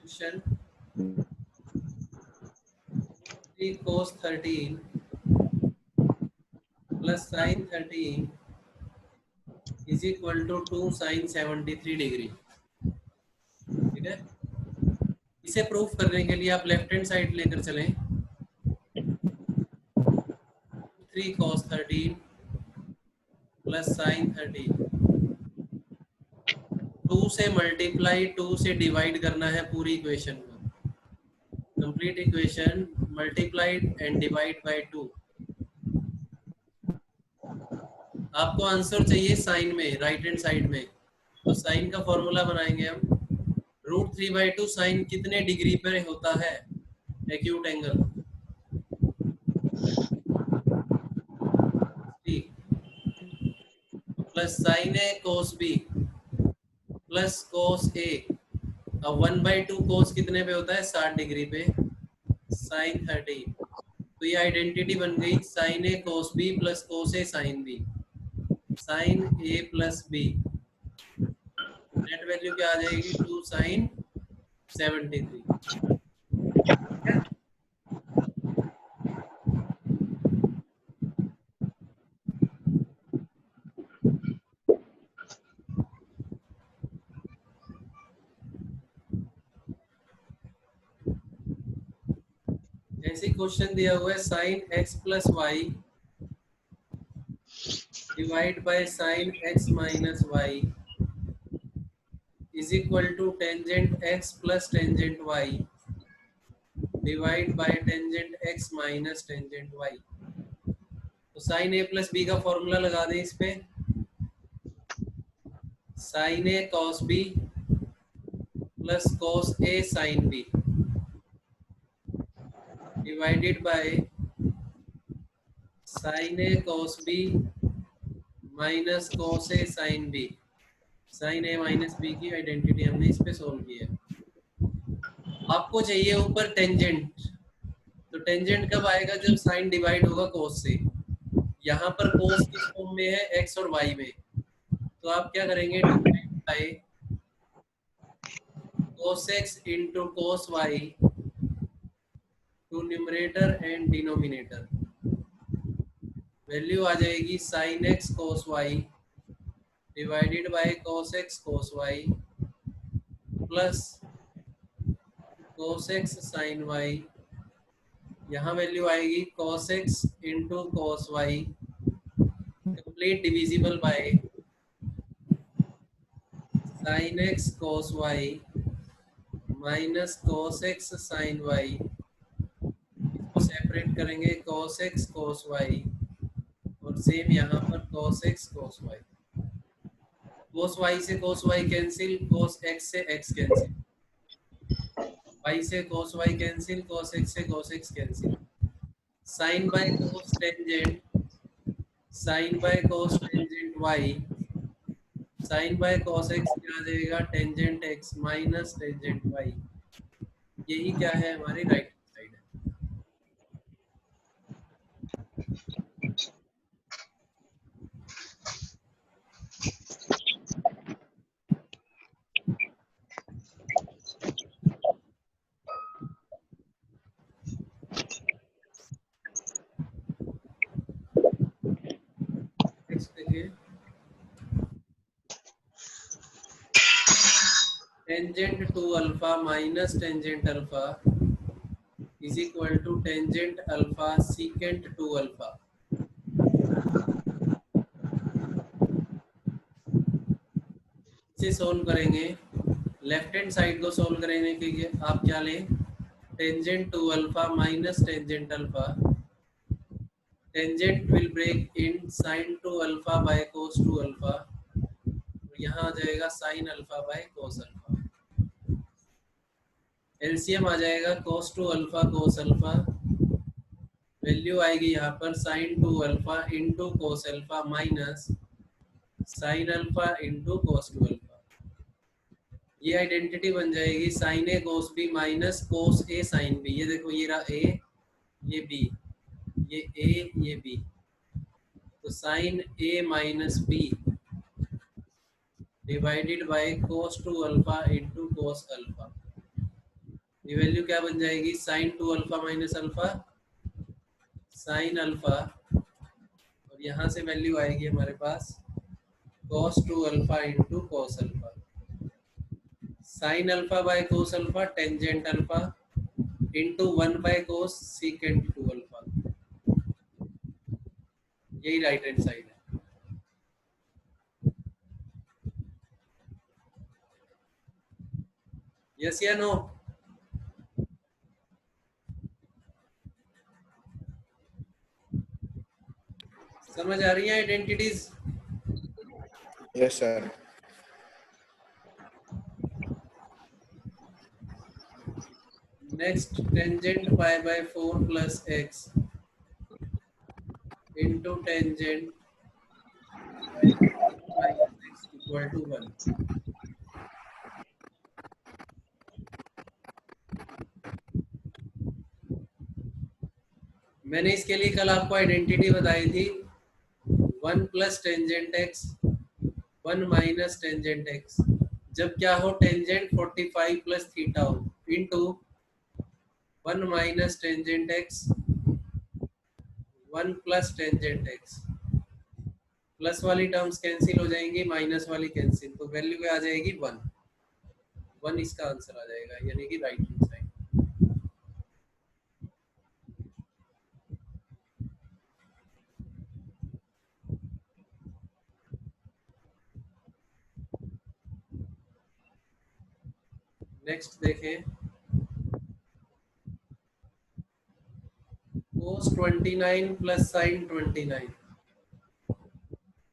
Question 3 cos 13 plus sin 13 is equal to 2 sin 73 degree. ठीक है, इसे प्रूफ करने के लिए आप लेफ्ट हैंड साइड लेकर चलें। 3 cos 13 प्लस sin 13, 2 से मल्टीप्लाई 2 से डिवाइड करना है पूरी इक्वेशन को। Complete equation multiplied and divide by 2। आपको आंसर चाहिए साइन में, राइट हैंड साइड में, तो साइन का फॉर्मूला बनाएंगे हम। √3/2 साइन कितने डिग्री पर होता है acute angle? Plus sign A cos B plus cos ए। अब 1/2 कोस कितने पे होता है? 60 डिग्री पे, साइन 30। तो ये आइडेंटिटी बन गई sign A cos B plus cos A sine B. Sign A plus B, net value क्या आ जाएगी? 2 साइन 73। ऐसे क्वेश्चन दिया हुआ है sine x plus y divide by sine x minus y is equal to tangent x plus tangent y divide by tangent x minus tangent y। तो sine a plus b का formula लगा दें इस पे। Sine a cos b plus cos a sine b divided by sine a cos b minus cos a sine b। Sine a minus b की identity हमने इस पे सोल्व की है। आपको चाहिए ऊपर टेंजेंट, तो टेंजेंट कब आएगा? जब साइन डिवाइड होगा कोस से। यहाँ पर कोस किस फॉर्म में है? एक्स और वाई में। तो आप क्या करेंगे? Divide by cos x into cos y to numerator and denominator. Value आ जाएगी sine x cos y divided by cos x cos y plus cos x sine y. यहाँ वैल्यू आएगी cos x into cos y complete divisible by sine x cos y minus cos x sine y. इसको separate करेंगे cos x cos y और same यहाँ पर cos x cos y. Cos Y से cos y cancel, cos x से x cancel, y से cos y cancel, cos x से cos x cancel. Sine by cos tangent, sine by cos tangent y, sine by cos x क्या आ जाएगा? Tangent x minus tangent y। यही क्या है? हमारी राइट साइड है। नेक्स्ट देखिए, tangent two alpha minus tangent alpha is equal to tangent alpha secant two alpha. इसे सोल्व करेंगे, लेफ्ट हैंड साइड को सोल्व करने के लिए आप क्या लें? Tangent two alpha minus tangent alpha. Tangent will break in sine two alpha by cos two alpha. यहाँ आ जाएगा sine alpha by cos alpha. LCM आ जाएगा cos two alpha cos alpha. Value आएगी यहाँ पर sine two alpha into cos alpha minus sine alpha into cos two alpha. ये identity बन जाएगी sine A cos B minus cos A sine B. ये देखो, ये रहा ए, ये बी, ये ए, ये बी। तो sine a minus b divided by cos two alpha into cos alpha. ये वैल्यू क्या बन जाएगी, sine 2 alpha minus alpha sine alpha, और यहाँ से वैल्यू आएगी हमारे पास cos 2 alpha into cos alpha, sine alpha by cos alpha tangent alpha into 1 by cos secant 2 alpha. यही राइट हैंड साइड है। यस या नो? समझ आ रही है identities? Yes sir. Next tangent pi by 4 plus x into tangent minus x equal to 1। मैंने इसके लिए कल आपको आइडेंटिटी बताई थी, 1 plus tangent x 1 minus tangent x, जब क्या हो टेंजेंट 45 प्लस थीटा हो, into 1 minus tangent x 1 plus tangent x, plus वाली टर्म्स कैंसिल हो जाएंगी, माइनस वाली कैंसिल, तो वैल्यू क्या आ जाएगी 1। 1 इसका आंसर आ जाएगा, यानी कि राइट हैंड साइड। नेक्स्ट देखें, cos 29 plus sin 29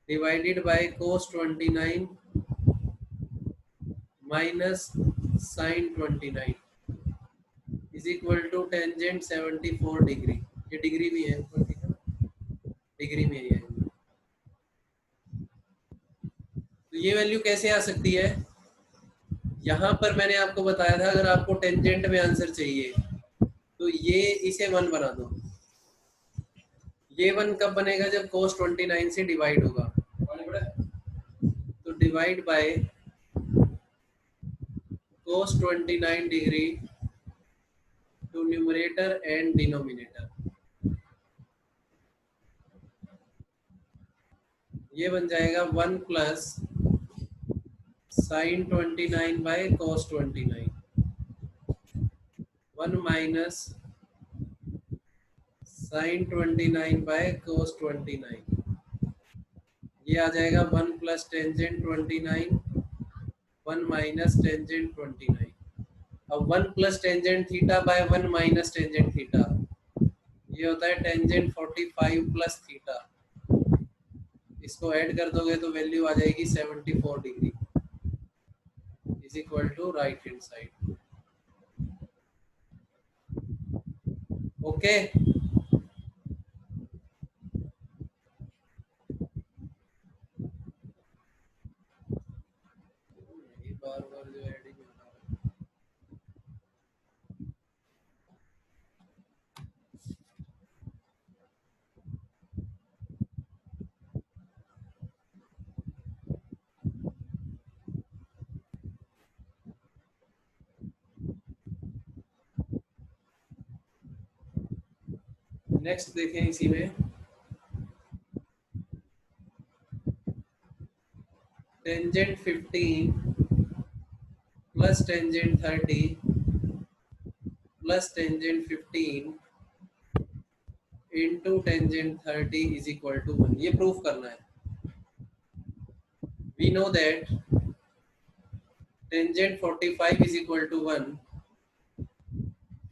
divided by cos 29 minus sin 29 is equal to tangent 74 degree. ये डिग्री भी है ऊपर दिखा, डिग्री में ही है। तो ये वैल्यू कैसे आ सकती है, यहाँ पर मैंने आपको बताया था अगर आपको टेंजेंट में आंसर चाहिए तो ये इसे 1 बना दो। ये 1 कब बनेगा, जब cos 29 से डिवाइड होगा, तो divide by cos 29 degree to numerator and denominator, ये बन जाएगा 1 plus sin 29 by cos 29, 1 minus sin 29 by cos 29, ये आ जाएगा 1 प्लस टेंजेंट 29 1 माइनस टेंजेंट 29। अब 1 plus tangent theta by 1 minus tangent theta, ये होता है टेंजेंट 45 प्लस थीटा, इसको ऐड कर दोगे तो वैल्यू आ जाएगी 74 degree is equal to right hand side. Okay, ये बार बार जो एडिंग होता है। नेक्स्ट देखें इसी में, tangent 15 plus tangent 30 plus tangent 15 into tangent 30 is equal to 1, ये प्रूफ करना है। We know that tangent 45 is equal to 1,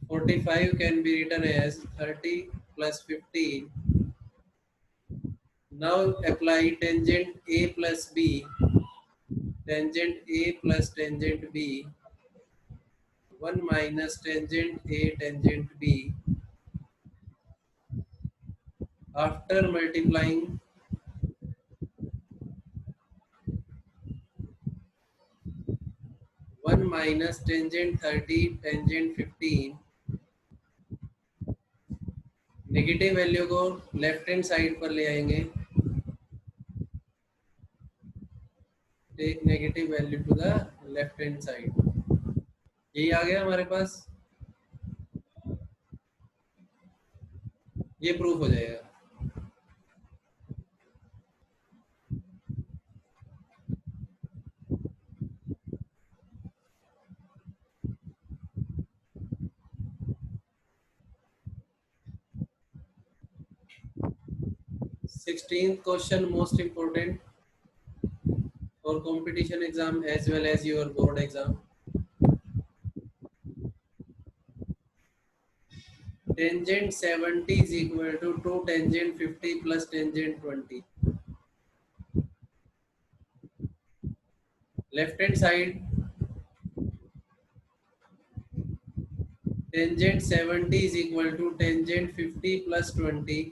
45 can be written as 30 plus 15, now apply tangent A plus B, tangent A plus tangent B, 1 minus tangent A tangent B, after multiplying 1 minus tangent 30 tangent 15, negative value को left hand side पर ले आएंगे, take negative value to the left hand side, यही आ गया हमारे पास। ये proof हो जाएगा। Sixteenth question, most important for competition exam as well as your board exam. Tangent 70 is equal to 2 tangent 50 plus tangent 20. Left hand side, tangent 70 is equal to tangent 50 plus 20.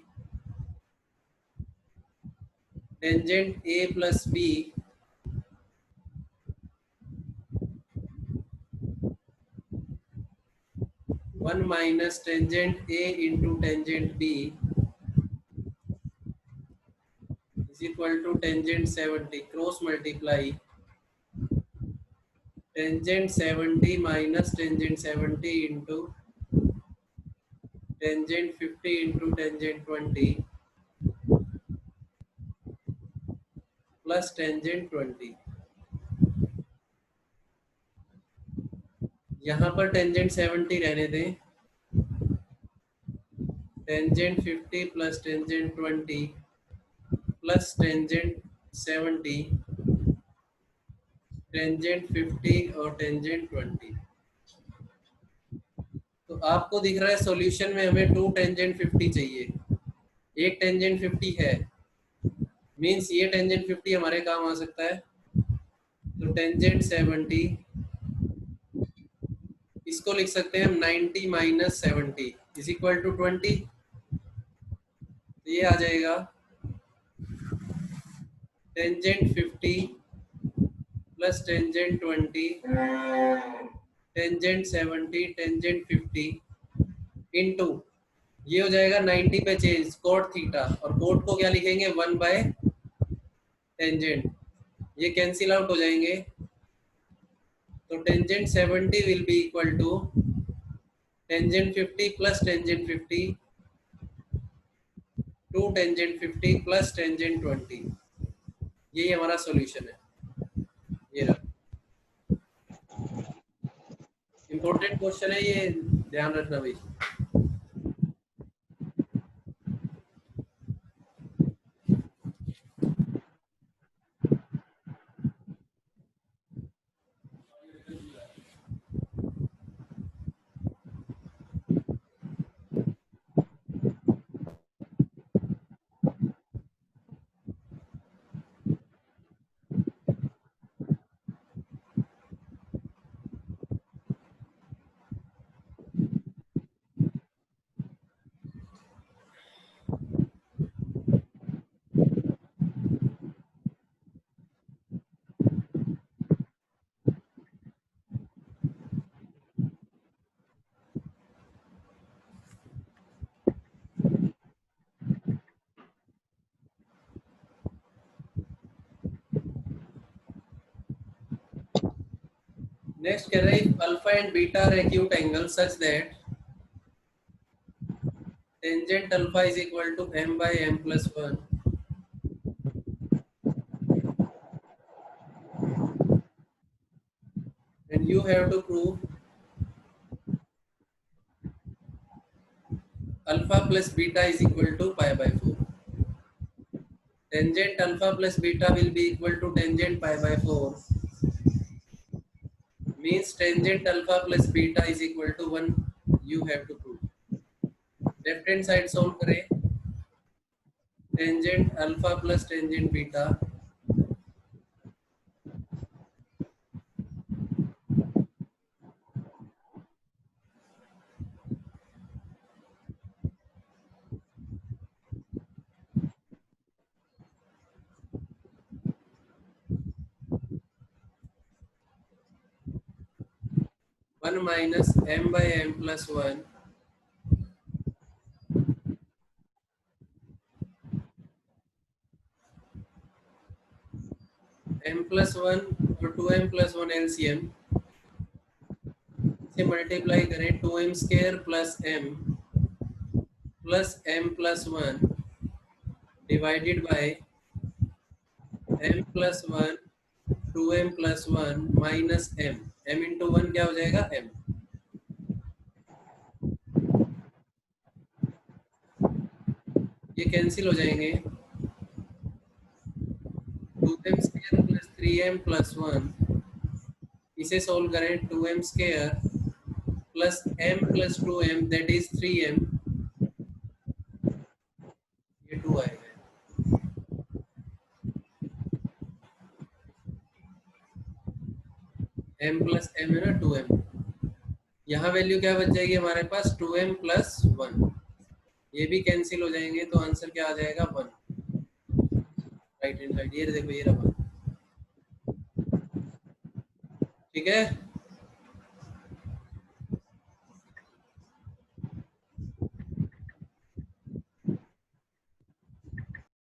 Tangent A plus B 1 minus tangent A into tangent B is equal to tangent 70. Cross multiply tangent 70 minus tangent 70 into tangent 50 into tangent 20 plus tangent 20. यहाँ पर tangent 70 रहने दें, tangent 50 plus tangent 20 plus tangent 70, tangent 50 और tangent 20. तो आपको दिख रहा है सॉल्यूशन में हमें 2 टेंजेंट 50 चाहिए, एक टेंजेंट 50 है, मींस ये टेंजेंट 50 हमारे काम आ सकता है। तो टेंजेंट 70 इसको लिख सकते हैं हम 90 माइनस 70 इज इक्वल टू 20। ये आ जाएगा tangent 50 plus tangent 20 tangent 70 tangent 50 into ये हो जाएगा 90 पे चेंज कोट थीटा, और कोट को क्या लिखेंगे 1 बाय टेंजेंट, ये कैंसिल आउट हो जाएंगे। तो tangent 70 will be equal to tangent 50 plus tangent 50 two tangent 50 plus tangent 20। यही हमारा सॉल्यूशन है। ये रहा, इंपॉर्टेंट क्वेश्चन है ये, ध्यान रखना भाई। नेक्स्ट कह रहे हैं alpha and beta are acute angle such that tangent alpha is equal to m by m plus 1 and you have to prove alpha plus beta is equal to pi by 4. Tangent alpha plus beta will be equal to tangent pi by 4, means tangent alpha plus beta is equal to 1. You have to prove. Left hand side solve करें, tangent alpha plus tangent beta one minus m by m plus 1 m plus 1 और 2m plus 1 LCM से multiply करें 2m square plus m plus m plus 1 divided by m plus 1 2m plus 1 minus m into 1 क्या हो जाएगा m। ये cancel हो जाएंगे। 2m square plus 3m plus 1 इसे सोल्व करें 2m square plus m plus 2m that is 3m, ये 2 आएगा। m प्लस m है ना 2m, यहाँ वैल्यू क्या बच जाएगी हमारे पास 2m प्लस 1, ये भी कैंसिल हो जाएंगे तो आंसर क्या आ जाएगा 1, राइट हैंड साइड। ये देखो ये रहा 1, ठीक है।